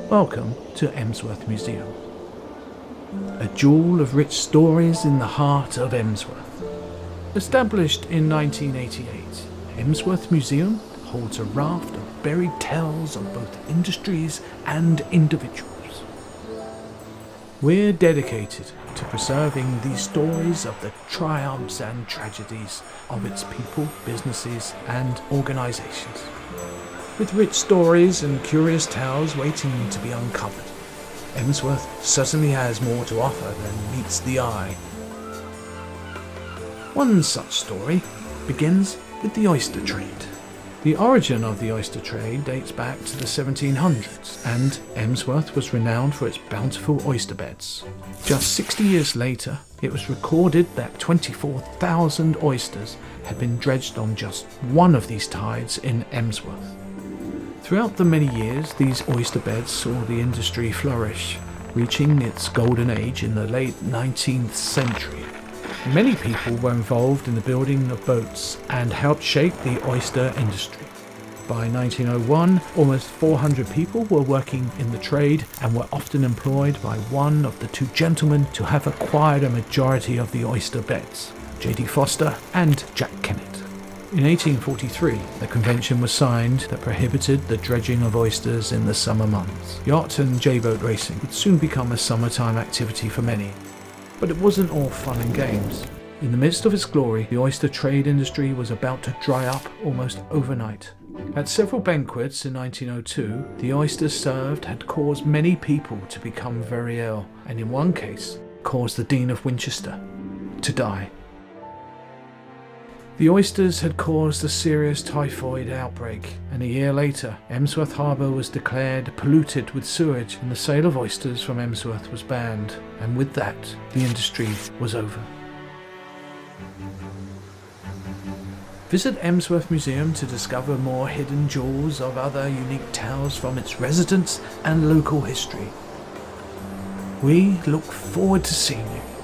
Welcome to Emsworth Museum, a jewel of rich stories in the heart of Emsworth. Established in 1988, Emsworth Museum holds a raft of buried tales of both industries and individuals. We're dedicated to preserving these stories of the triumphs and tragedies of its people, businesses, and organizations. With rich stories and curious tales waiting to be uncovered, Emsworth certainly has more to offer than meets the eye. One such story begins with the oyster trade. The origin of the oyster trade dates back to the 1700s, and Emsworth was renowned for its bountiful oyster beds. Just 60 years later, it was recorded that 24,000 oysters had been dredged on just one of these tides in Emsworth. Throughout the many years, these oyster beds saw the industry flourish, reaching its golden age in the late 19th century. Many people were involved in the building of boats and helped shape the oyster industry. By 1901, almost 400 people were working in the trade and were often employed by one of the two gentlemen to have acquired a majority of the oyster beds, J.D. Foster and Jack Kennett. In 1843, a convention was signed that prohibited the dredging of oysters in the summer months. Yacht and J-boat racing would soon become a summertime activity for many. But it wasn't all fun and games. In the midst of its glory, the oyster trade industry was about to dry up almost overnight. At several banquets in 1902, the oysters served had caused many people to become very ill, and in one case, caused the Dean of Winchester to die. The oysters had caused a serious typhoid outbreak, and a year later, Emsworth Harbour was declared polluted with sewage, and the sale of oysters from Emsworth was banned, and with that, the industry was over. Visit Emsworth Museum to discover more hidden jewels of other unique tales from its residents and local history. We look forward to seeing you.